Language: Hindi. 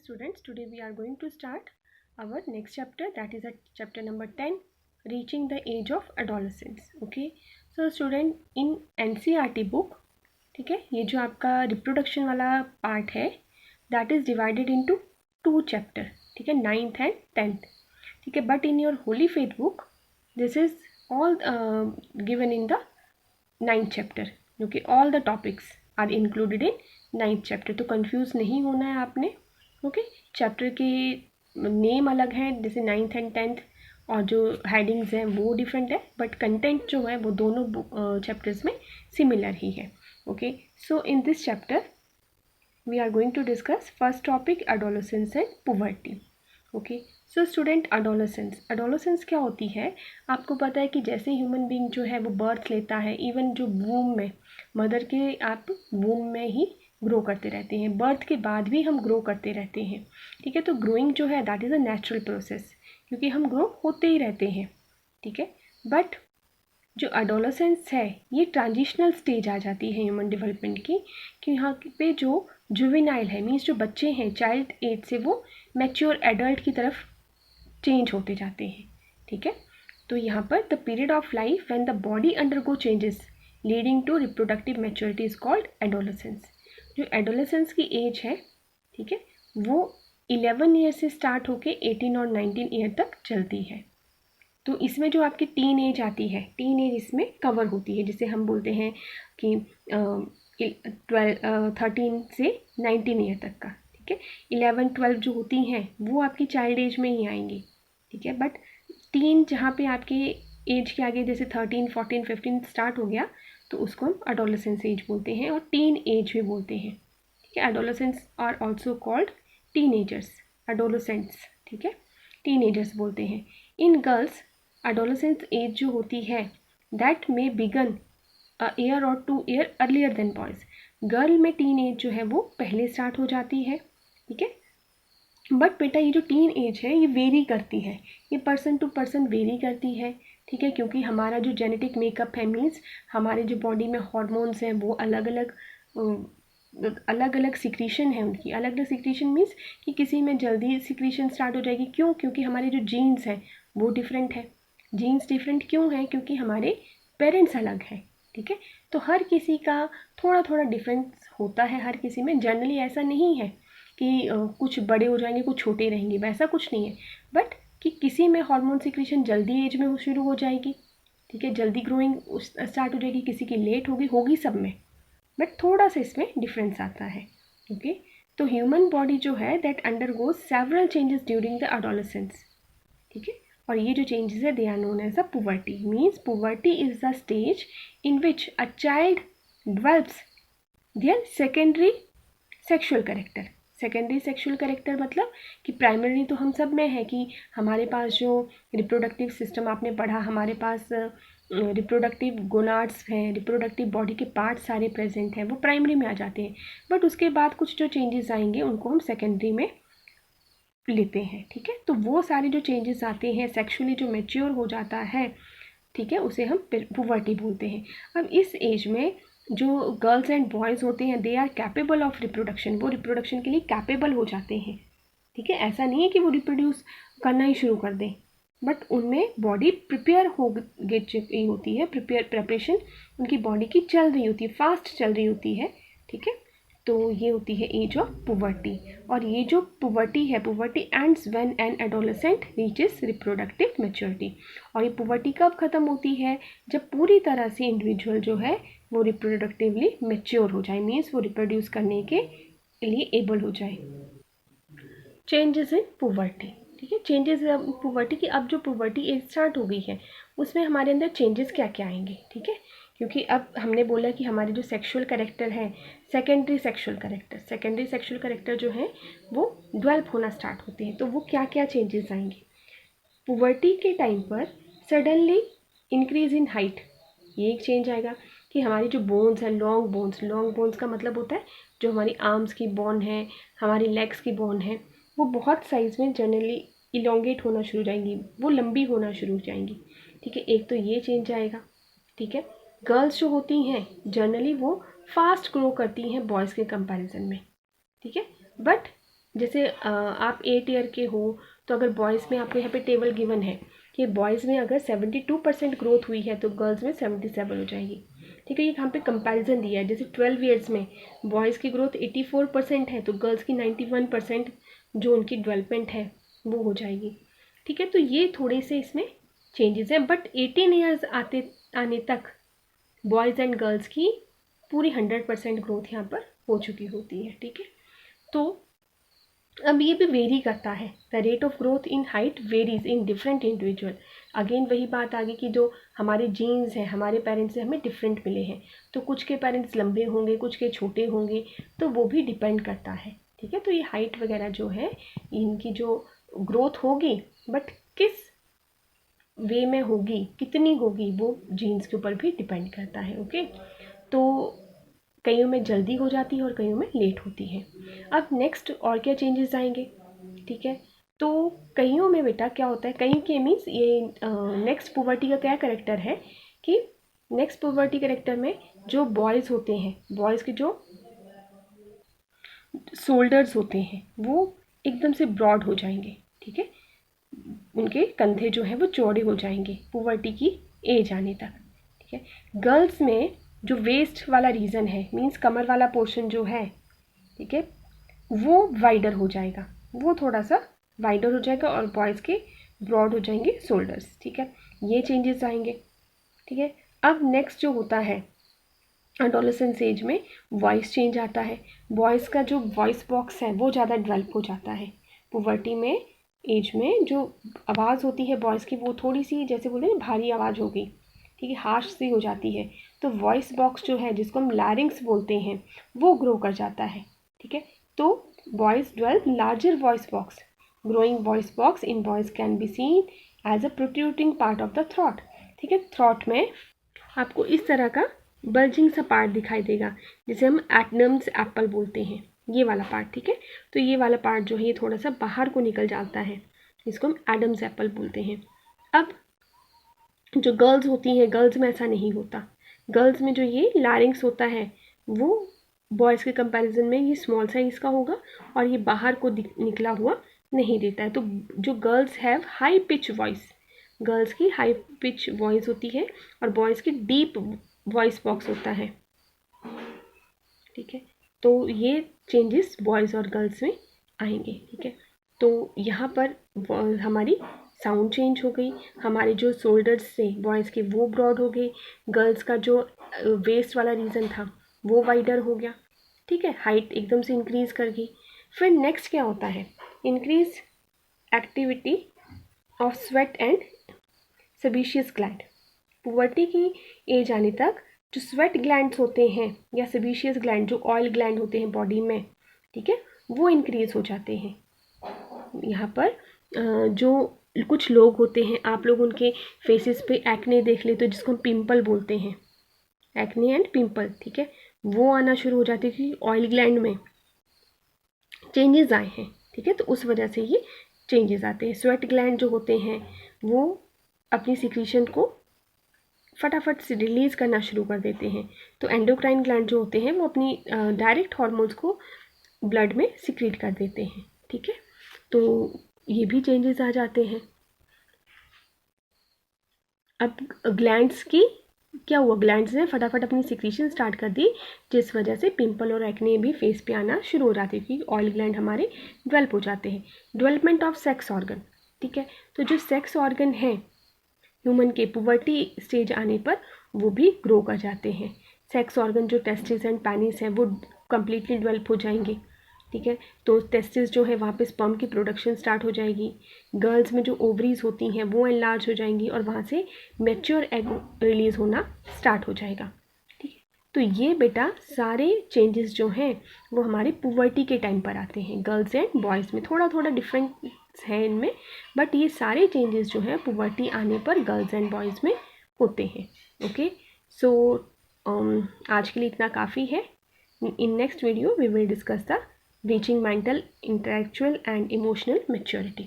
students, today we are going to start our next chapter, that is chapter number 10, reaching the age of adolescence. Okay, so student, in NCERT book, ठीक है, ये जो आपका रिप्रोडक्शन वाला पार्ट है that is divided into 2 chapter, ठीक है, 9th and 10th, ठीक है, but in your holy faith book this is all given in the 9th chapter, क्योंकि all the topics are included in 9th chapter, तो कंफ्यूज नहीं होना है आपने. ओके, चैप्टर के नेम अलग हैं, जैसे 9th and 10th, और जो हेडिंग्स हैं वो डिफरेंट है, बट कंटेंट जो है वो दोनों चैप्टर्स में सिमिलर ही है. Okay, so in this chapter we are going to discuss first topic adolescence and puberty. Okay, so student, adolescence क्या होती है? आपको पता है कि जैसे ह्यूमन बीइंग जो है वो बर्थ लेता है, इवन जो वूम में, मदर के आप वूम में ही ग्रो करते रहते हैं, बर्थ के बाद भी हम ग्रो करते रहते हैं, ठीक है. तो ग्रोइंग जो है that is a natural process, क्योंकि हम ग्रो होते ही रहते हैं, ठीक है. बट जो एडोलेसेंस है ये ट्रांजिशनल स्टेज आ जाती है ह्यूमन डेवलपमेंट की, कि यहाँ पे जो जुवेनाइल है, मीन्स जो बच्चे हैं चाइल्ड एज से वो मैच्योर एडल्ट की तरफ चेंज होते जाते हैं, ठीक है. तो यहाँ पर the period of life when the body undergo changes leading to reproductive maturity is called adolescence. जो एडोलेसेंस की एज है, ठीक है, वो 11 ईयर से स्टार्ट होके 18 और 19 ईयर तक चलती है. तो इसमें जो आपकी टीन एज आती है, टीन एज इसमें कवर होती है, जिसे हम बोलते हैं कि 13 से 19 ईयर तक का, ठीक है. 11-12 जो होती हैं वो आपकी चाइल्ड एज में ही आएंगी, ठीक है. बट टीन जहाँ पे आपके एज के आगे जैसे 13, 14, 15 स्टार्ट हो गया, तो उसको हम एडोलेसेंस एज बोलते हैं और टीन एज भी बोलते हैं, ठीक है. Adolescence are also called teenagers, adolescents, ठीक है, टीनेजर्स बोलते हैं. इन गर्ल्स एडोलेसेंस एज जो होती है that may begin a year और 2 year earlier than boys. Girl में टीन एज जो है वो पहले स्टार्ट हो जाती है, ठीक है. बट बेटा ये जो टीन एज है ये वेरी करती है, ये पर्सन टू पर्सन वेरी करती है, ठीक है, क्योंकि हमारा जो जेनेटिक मेकअप है, मीन्स हमारे जो बॉडी में हॉर्मोन्स हैं वो अलग अलग सिक्रीशन है उनकी, अलग अलग सिक्रीशन मीन्स कि किसी में जल्दी सिक्रीशन स्टार्ट हो जाएगी. क्यों? क्योंकि हमारे जो जीन्स हैं वो डिफरेंट है. जीन्स डिफरेंट क्यों है? क्योंकि हमारे पेरेंट्स अलग हैं, ठीक है. तो हर किसी का थोड़ा थोड़ा डिफरेंस होता है हर किसी में. जनरली ऐसा नहीं है कि कुछ बड़े हो जाएंगे कुछ छोटे रहेंगे, वैसा कुछ नहीं है. बट कि किसी में हार्मोन सिक्रीशन जल्दी एज में शुरू हो जाएगी, ठीक है, जल्दी ग्रोइंग स्टार्ट हो जाएगी, किसी की लेट होगी सब में, बट थोड़ा सा इसमें डिफरेंस आता है. ओके, तो ह्यूमन बॉडी जो है that undergoes several changes during the adolescence, ठीक है. और ये जो चेंजेस है they are known as a puberty. Means puberty is the stage in which a child develops their secondary sexual character. Secondary sexual character मतलब कि प्राइमरी तो हम सब में है कि हमारे पास जो रिप्रोडक्टिव सिस्टम आपने पढ़ा, हमारे पास रिप्रोडक्टिव गोनाड्स हैं, रिप्रोडक्टिव बॉडी के पार्ट्स सारे प्रेजेंट हैं, वो प्राइमरी में आ जाते हैं. बट उसके बाद कुछ जो चेंजेस आएंगे उनको हम सेकेंडरी में लेते हैं, ठीक है. तो वो सारे जो चेंजेस आते हैं, सेक्शुअली जो मैच्योर हो जाता है, ठीक है, उसे हम पुबर्टी बोलते हैं. अब इस एज में जो गर्ल्स एंड बॉयज़ होते हैं they are capable of reproduction, वो रिप्रोडक्शन के लिए कैपेबल हो जाते हैं, ठीक है. ऐसा नहीं है कि वो रिप्रोड्यूस करना ही शुरू कर दें, बट उनमें बॉडी प्रिपेयर हो गई होती है, प्रिपरेशन उनकी बॉडी की चल रही होती है, फास्ट चल रही होती है, ठीक है. तो ये होती है एज ऑफ पुबर्टी. और ये जो पुबर्टी है, puberty ends when an adolescent reaches reproductive maturity. और ये पुबर्टी कब ख़त्म होती है? जब पूरी तरह से इंडिविजुअल जो है वो रिप्रोडक्टिवली मैच्योर हो जाए, मीन्स वो रिप्रोड्यूस करने के लिए एबल हो जाए. चेंजेस इन पुबर्टी, ठीक है, चेंजेस पुबर्टी की. अब जो पुबर्टी एज स्टार्ट हो गई है उसमें हमारे अंदर चेंजेस क्या क्या आएंगे, ठीक है. क्योंकि अब हमने बोला कि हमारे जो सेक्सुअल कैरेक्टर है, सेकेंडरी सेक्सुअल कैरेक्टर जो है वो डेवलप होना स्टार्ट होते हैं. तो वो क्या क्या चेंजेस आएंगे? पुबर्टी के टाइम पर सडनली इंक्रीज इन हाइट, ये एक चेंज आएगा कि हमारी जो बोन्स हैं, लॉन्ग बोन्स का मतलब होता है जो हमारी आर्म्स की बोन है, हमारी लेग्स की बोन है, वो बहुत साइज़ में जनरली इलोंगेट होना शुरू हो जाएंगी, वो लंबी होना शुरू हो जाएंगी, ठीक है. एक तो ये चेंज आएगा, ठीक है. गर्ल्स जो होती हैं जनरली वो फास्ट ग्रो करती हैं बॉयज़ के कंपैरिजन में, ठीक है. बट जैसे आप 8 ईयर के हो तो अगर बॉयज़ में आपको यहाँ पे टेबल गिवन है कि बॉयज़ में अगर 72% ग्रोथ हुई है तो गर्ल्स में 77 हो जाएगी। ठीक है, ये यहाँ पे कंपैरिजन दिया है। जैसे 12 ईयर्स में बॉयज़ की ग्रोथ 84% है तो गर्ल्स की 91% जो उनकी डेवलपमेंट है वो हो जाएगी। ठीक है, तो ये थोड़े से इसमें चेंजेस हैं, बट 18 ईयर्स आने तक बॉयज़ एंड गर्ल्स की पूरी 100% ग्रोथ यहाँ पर हो चुकी होती है। ठीक है, तो अब ये भी वेरी करता है। The rate of growth in height varies in different individual. Again वही बात आ गई कि जो हमारे जीन्स हैं, हमारे पेरेंट्स से हमें डिफरेंट मिले हैं, तो कुछ के पेरेंट्स लंबे होंगे, कुछ के छोटे होंगे, तो वो भी डिपेंड करता है। ठीक है, तो ये हाइट वगैरह जो है इनकी जो ग्रोथ होगी, बट किस वे में होगी, कितनी होगी, वो जीन्स के ऊपर भी डिपेंड करता है। ओके, तो कईयों में जल्दी हो जाती है और कईयों में लेट होती है। अब नेक्स्ट और क्या चेंजेस आएंगे। ठीक है, तो कईयों में बेटा क्या होता है, कहीं के मीन्स ये नेक्स्ट पुबर्टी का क्या करेक्टर है कि नेक्स्ट पुबर्टी करेक्टर में जो बॉयज़ होते हैं, बॉयज़ के जो शोल्डर्स होते हैं वो एकदम से ब्रॉड हो जाएंगे। ठीक है, उनके कंधे जो हैं वो चौड़े हो जाएंगे पुबर्टी की एज आने तक। ठीक है, गर्ल्स में जो वेस्ट वाला रीज़न है, मीन्स कमर वाला पोर्शन जो है, ठीक है, वो वाइडर हो जाएगा, वो थोड़ा सा वाइडर हो जाएगा और बॉयज़ के ब्रॉड हो जाएंगे शोल्डर्स। ठीक है, ये चेंजेस आएंगे। ठीक है, अब नेक्स्ट जो होता है एडोलेसेंस एज में वॉइस चेंज आता है। बॉयज़ का जो वॉइस बॉक्स है वो ज़्यादा डेवलप हो जाता है। पुबर्टी में एज में जो आवाज़ होती है बॉयज़ की वो थोड़ी सी जैसे बोलते हैं भारी आवाज़ हो गई, ठीक है, हार्श सी हो जाती है, तो वॉइस बॉक्स जो है जिसको हम लैरिंग्स बोलते हैं वो ग्रो कर जाता है। ठीक है, तो boys develop larger voice box. Growing voice box in boys can be seen as a protruding part of the throat. ठीक है, थ्रॉट में आपको इस तरह का बल्जिंग सा पार्ट दिखाई देगा जिसे हम एडम्स एप्पल बोलते हैं, ये वाला पार्ट। ठीक है, तो ये वाला पार्ट जो है ये थोड़ा सा बाहर को निकल जाता है, इसको हम एडम्स एप्पल बोलते हैं। अब जो गर्ल्स होती हैं, गर्ल्स में ऐसा नहीं होता। गर्ल्स में जो ये लारिंग्स होता है वो बॉयज़ के कंपैरिजन में ये स्मॉल साइज का होगा और ये बाहर को निकला हुआ नहीं देता है। तो जो girls have high pitch voice, girls की हाई पिच वॉइस होती है और बॉयज़ की डीप वॉइस बॉक्स होता है। ठीक है, तो ये चेंजेस बॉयज़ और गर्ल्स में आएंगे। ठीक है, तो यहाँ पर हमारी साउंड चेंज हो गई, हमारे जो शोल्डर्स से बॉयज़ के वो ब्रॉड हो गए, गर्ल्स का जो वेस्ट वाला रीज़न था वो वाइडर हो गया। ठीक है, हाइट एकदम से इंक्रीज़ कर गई। फिर नेक्स्ट क्या होता है, increase activity of sweat and sebaceous gland. Puberty की एज आने तक जो स्वेट ग्लैंड्स होते हैं या सेबेशियस ग्लैंड जो ऑयल ग्लैंड होते हैं बॉडी में, ठीक है, वो इंक्रीज़ हो जाते हैं। यहाँ पर जो कुछ लोग होते हैं, आप लोग उनके फेसेस पे एक्ने देख ले तो जिसको हम पिंपल बोलते हैं, एक्ने एंड पिंपल, ठीक है, वो आना शुरू हो जाती है क्योंकि ऑयल ग्लैंड में चेंजेस आए हैं। ठीक है, तो उस वजह से ये चेंजेस आते हैं। स्वेट ग्लैंड जो होते हैं वो अपनी सिक्रीशन को फटाफट से रिलीज़ करना शुरू कर देते हैं, तो एंडोक्राइन ग्लैंड जो होते हैं वो अपनी डायरेक्ट हार्मोन्स को ब्लड में सिक्रीट कर देते हैं। ठीक है, तो ये भी चेंजेस आ जाते हैं। अब ग्लैंड्स की क्या हुआ, ग्लैंड्स ने फटाफट अपनी सिक्रीशन स्टार्ट कर दी जिस वजह से पिंपल और एक्ने भी फेस पे आना शुरू हो जाती है क्योंकि ऑयल ग्लैंड हमारे डेवलप हो जाते हैं। डेवलपमेंट ऑफ सेक्स ऑर्गन, ठीक है, तो जो सेक्स ऑर्गन है ह्यूमन के पुबर्टी स्टेज आने पर वो भी ग्रो कर जाते हैं। सेक्स ऑर्गन जो टेस्टिस एंड पेनिस हैं वो कम्प्लीटली डेवलप हो जाएंगे। ठीक है, तो टेस्टिस जो है वहाँ पे स्पर्म की प्रोडक्शन स्टार्ट हो जाएगी। गर्ल्स में जो ओवरीज होती हैं वो एनलार्ज हो जाएंगी और वहाँ से मैच्योर एग रिलीज़ होना स्टार्ट हो जाएगा। ठीक है, तो ये बेटा सारे चेंजेस जो हैं वो हमारे पुबर्टी के टाइम पर आते हैं। गर्ल्स एंड बॉयज़ में थोड़ा थोड़ा डिफरेंस है इनमें, बट ये सारे चेंजेस जो हैं पुबर्टी आने पर गर्ल्स एंड बॉयज़ में होते हैं। ओके, सो आज के लिए इतना काफ़ी है। In next video we will discuss the reaching mental, intellectual and emotional maturity.